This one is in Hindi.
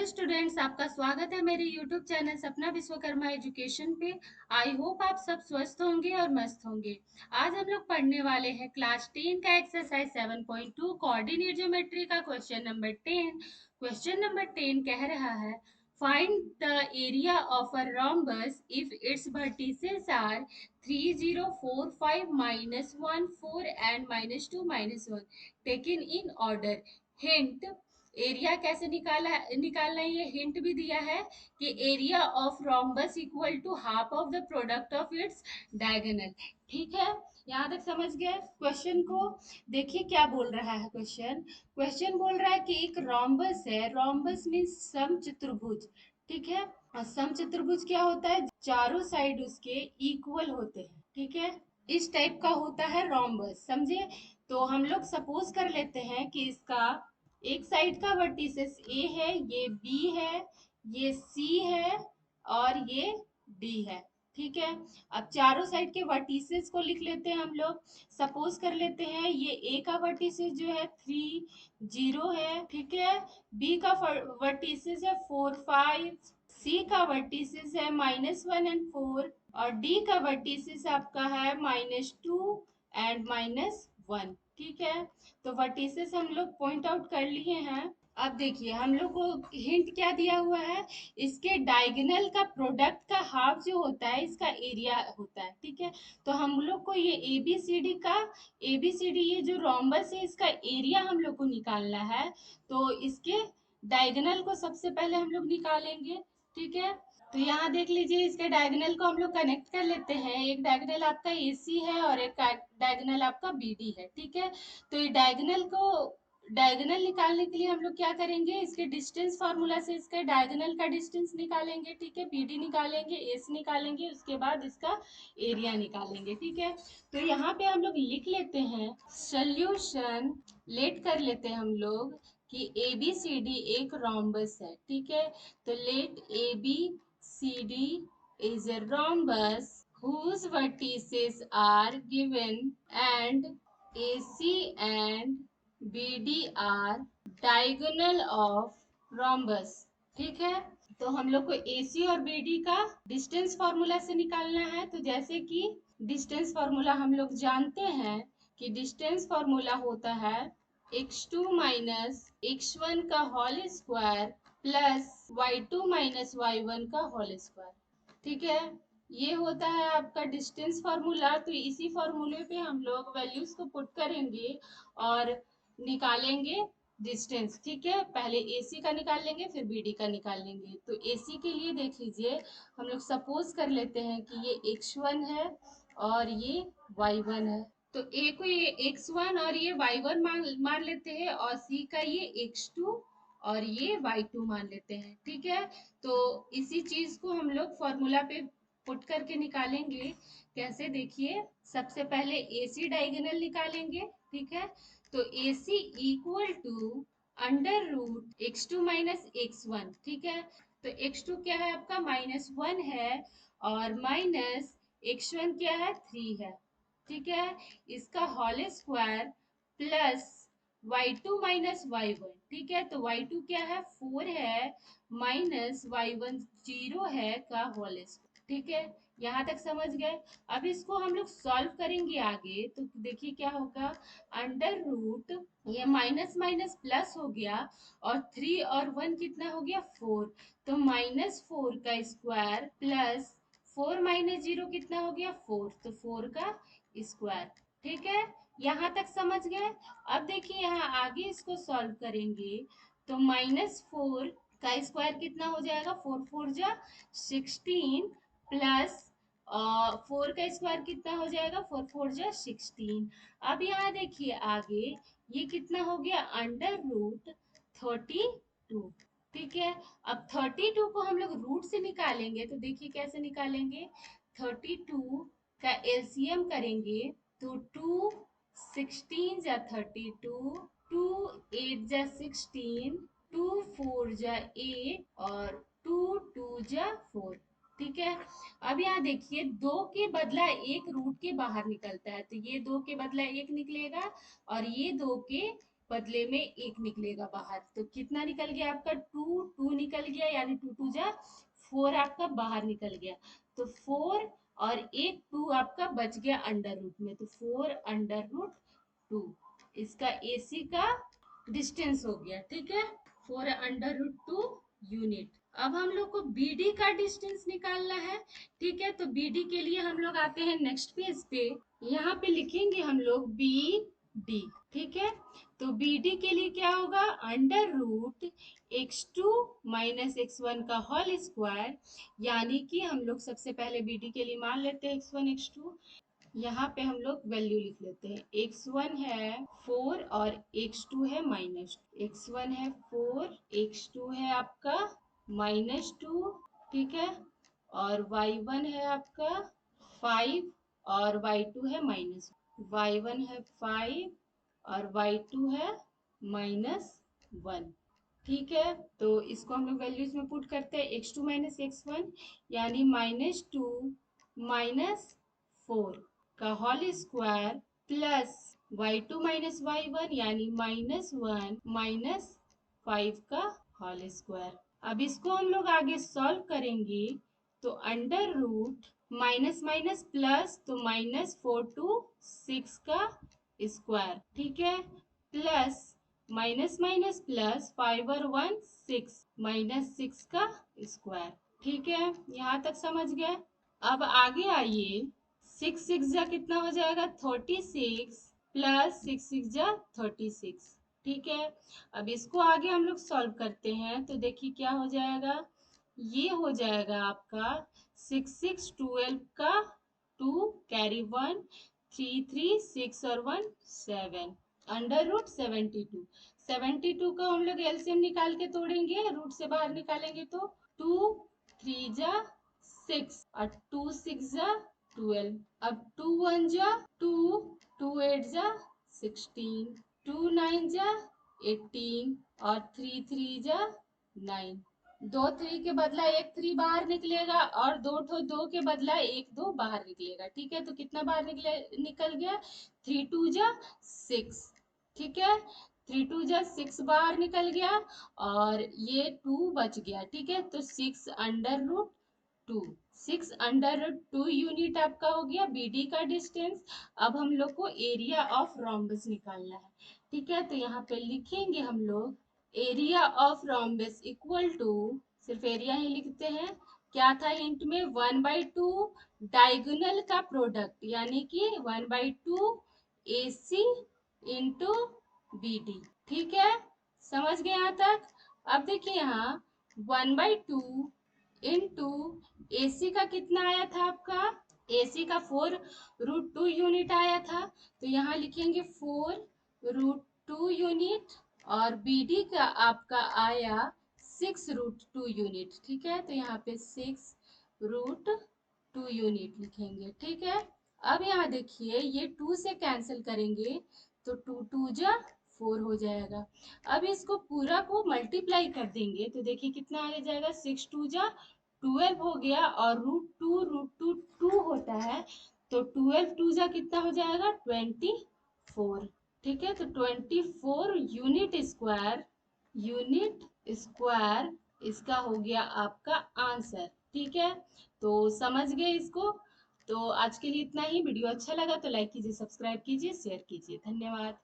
स्टूडेंट्स, आपका स्वागत है मेरे YouTube चैनल सपना विश्वकर्मा एजुकेशन पे। आई होप आप सब स्वस्थ होंगे और मस्त होंगे। आज हम लोग पढ़ने वाले हैं क्लास 10 का एक्सरसाइज 7.2 कोऑर्डिनेट ज्योमेट्री का क्वेश्चन नंबर 10। क्वेश्चन नंबर 10 कह रहा है find the area of a rhombus if its vertices are 3 0 4 5 -1 4 and -2 -1 taken in order। Hint, area कैसे निकालना है ये हिंट भी दिया है कि area of rhombus equal to half of the product of its diagonal. ठीक है, यहाँ तक समझ गए क्वेश्चन को। देखिए क्या बोल रहा है क्वेश्चन। क्वेश्चन बोल रहा है कि एक रोम्बस है, रोम्बस मीन्स समचतुर्भुज। ठीक है, और समचतुर्भुज क्या होता है, चारों साइड उसके इक्वल होते हैं। ठीक है, इस टाइप का होता है रोम्बस, समझे। तो हम लोग सपोज कर लेते हैं कि इसका एक साइड का वर्टिसेस ए है, ये बी है, ये सी है और ये डी है। ठीक है, अब चारों साइड के वर्टिसेस को लिख लेते हैं हम लोग। सपोज कर लेते हैं ये ए का वर्टिसेस जो है 3 0 है। ठीक है, बी का वर्टिसेस है 4 5, सी का वर्टिसेस है -1 एंड 4 और डी का वर्टिसेस आपका है -2 एंड -1। ठीक है, तो वर्टिसेस हम लोग पॉइंट आउट कर लिए हैं। अब देखिए हम लोग को हिंट क्या दिया हुआ है, इसके डायगोनल का प्रोडक्ट का हाफ जो होता है इसका एरिया होता है। ठीक है, तो हम लोग को ये एबीसीडी ये जो रोम्बस है इसका एरिया हम लोग को निकालना है। तो इसके डायगोनल को सबसे पहले हम लोग निकालेंगे। ठीक है, तो यहाँ देख लीजिए इसके डायगोनल को हम लोग कनेक्ट कर लेते हैं। एक डायगोनल आपका एसी है और एक डायगोनल आपका बीडी है। ठीक है, तो ये डायगोनल निकालने के लिए हम लोग क्या करेंगे, इसके डिस्टेंस फार्मूला से इसके डायगोनल का डिस्टेंस निकालेंगे। ठीक है, बीडी निकालेंगे, एसी निकालेंगे, उसके बाद इसका एरिया निकालेंगे। ठीक है, तो यहाँ पे हम लोग लिख लेते हैं सोल्यूशन। लेट कर लेते हैं हम लोग कि ए बी सी डी एक रोम्बस है। ठीक है, तो let A B CD is a rhombus whose vertices are given and AC and BD are diagonal of rhombus। ठीक है, तो हम लोग को AC और BD का डिस्टेंस फार्मूला से निकालना है। तो जैसे कि डिस्टेंस फार्मूला हम लोग जानते हैं कि डिस्टेंस फार्मूला होता है x2 माइनस x1 का whole square plus y2 minus y1 का होल स्क्वायर। ठीक है, ये होता है आपका डिस्टेंस फार्मूला। तो इसी फार्मूले पे हम लोग वैल्यूज को पुट करेंगे और निकालेंगे डिस्टेंस। ठीक है, पहले AC का निकाल लेंगे फिर BD का निकाल लेंगे। तो AC के लिए देख लीजिए हम लोग सपोज कर लेते हैं कि ये x1 है और ये y1 है। तो A को ये x1 और ये y1 मान लेते हैं और C का ये x2 और ये y2 मान लेते हैं। ठीक है, तो इसी चीज को हम लोग फॉर्मूला पे पुट करके निकालेंगे। कैसे, देखिए सबसे पहले AC डायगोनल निकालेंगे। ठीक है, तो AC equal to under root x2 minus x1। ठीक है, तो x2 क्या है आपका -1 है और माइनस x1 क्या है 3 है। ठीक है, इसका whole square plus y2 minus y1। ठीक है, तो y2 क्या है 4 है माइनस y1 0 है का होल स्क्वायर। ठीक है, यहाँ तक समझ गए। अब इसको हम लोग सॉल्व करेंगे आगे, तो देखिए क्या होगा, अंडर रूट ये माइनस माइनस प्लस हो गया और 3 और 1 कितना हो गया 4। तो -4 का स्क्वायर प्लस 4 माइनस 0 कितना हो गया 4, तो 4 का स्क्वायर। ठीक है, यहाँ तक समझ गए। अब देखिए यहाँ आगे इसको सॉल्व करेंगे तो -4 का स्क्वायर कितना हो जाएगा, 4 4 जा 16 प्लस 4 का स्क्वायर कितना हो जाएगा, 4 4 जा 16। अब यहाँ देखिए आगे ये कितना हो गया अंडर रूट 32। ठीक है, अब 32 को हम लोग रूट से निकालेंगे तो देखिए कैसे निकालेंगे, 32 का एलसीएम करेंगे तो 2 16 जा 32, 2 8 जा 16, 2 4 जा 8 और 2 2 जा 4। ठीक है, अब यहाँ देखिए दो के बदला एक रूट के बाहर निकलता है, तो ये दो के बदला एक निकलेगा और ये दो के बदले में एक निकलेगा बाहर। तो कितना निकल गया आपका, टू, टू निकल गया, यानी टू टू जा फोर आपका बाहर निकल गया। तो फोर और एक टू आपका बच गया अंडर रूट में, तो फोर अंडर रूट टू इसका एसी का डिस्टेंस हो गया। ठीक है, four under root two unit. अब हम लोग को बीडी का डिस्टेंस निकालना है। ठीक है, तो बीडी के लिए हम लोग आते हैं नेक्स्ट पेज पे। यहाँ पे लिखेंगे हम लोग बी डी। ठीक है, तो बी डी के लिए क्या होगा, under root x two minus x one का होल स्क्वायर, यानी कि हम लोग सबसे पहले बी डी के लिए मान लेते हैं एक्स वन एक्स टू। यहाँ पे हम लोग वैल्यू लिख लेते हैं। एक्स वन है फोर और एक्स टू है माइनस, एक्स वन है फोर, एक्स टू है आपका -2। ठीक है, और वाई वन है आपका 5 और वाई टू है माइनस, वाई वन है 5 और वाई टू है -1। ठीक है, तो इसको हम लोग वैल्यूज में पुट करते हैं, x two minus x one यानी -2 -4 का whole square plus y two minus y one यानी -1 -5 का होल स्क्वायर। अब इसको हम लोग आगे सॉल्व करेंगे, तो under root minus minus plus, तो -4 to 6 का स्क्वायर। ठीक है, प्लस माइनस माइनस प्लस 5 और 1 6 -6 का स्क्वायर। ठीक है, यहाँ तक समझ गए। अब आगे आइए, 6 6 जा कितना हो जाएगा 36 प्लस 6 6 जा 36। ठीक है, अब इसको आगे हम लोग सॉल्व करते हैं, तो देखिए क्या हो जाएगा, ये हो जाएगा आपका 6 6 12 का 2 कैरी 1 3 3 6 और 1 7 अंडर रूट 72। 72 का हम लोग एलसीएम निकाल के तोड़ेंगे, रूट से बाहर निकालेंगे तो 2 3 जा 6 और 2 6 जा 12। अब 2 1 जा 2, 2 8 जा 16, 2 9 जा 18 और 3 3 जा 9। दो थ्री के बदला एक थ्री बाहर निकलेगा और दो के बदला एक दो बाहर निकलेगा। ठीक है, तो कितना बाहर निकल गया, 3 2 जा 6। ठीक है, 3 2 जा 6 बाहर निकल गया और ये 2 बच गया। ठीक है, तो 6 under root 2, 6 under root 2 unit आपका हो गया बीडी का डिस्टेंस। अब हम लोग को एरिया ऑफ रोम्बस निकालना है। ठीक है, तो यहाँ पे लिखेंगे हम लोग area of rhombus equal to, सिर्फ एरिया ही लिखते हैं, क्या था हिंट में 1/2 डायगोनल का प्रोडक्ट, यानी कि 1/2 AC इंटू BD। ठीक है, समझ गए यहाँ तक। अब देखिए यहाँ 1/2 इंटू AC का कितना आया था आपका, AC का 4√2 यूनिट आया था, तो यहाँ लिखेंगे 4√2 यूनिट और BD का आपका आया 6√2 यूनिट। ठीक है, तो यहाँ पे 6√2 यूनिट लिखेंगे। ठीक है, अब यहाँ देखिए ये 2 से कैंसिल करेंगे तो 2 2 जा 4 हो जाएगा। अब इसको पूरा को मल्टीप्लाई कर देंगे तो देखिए कितना आगे जाएगा, 6 2 जा 12 हो गया और √2 2 होता है, तो 12 2 जा कितना हो जाएगा 24। ठीक है, तो 24 यूनिट स्क्वायर इसका हो गया आपका आंसर। ठीक है, तो समझ गए इसको। तो आज के लिए इतना ही। वीडियो अच्छा लगा तो लाइक कीजिए, सब्सक्राइब कीजिए, शेयर कीजिए। धन्यवाद।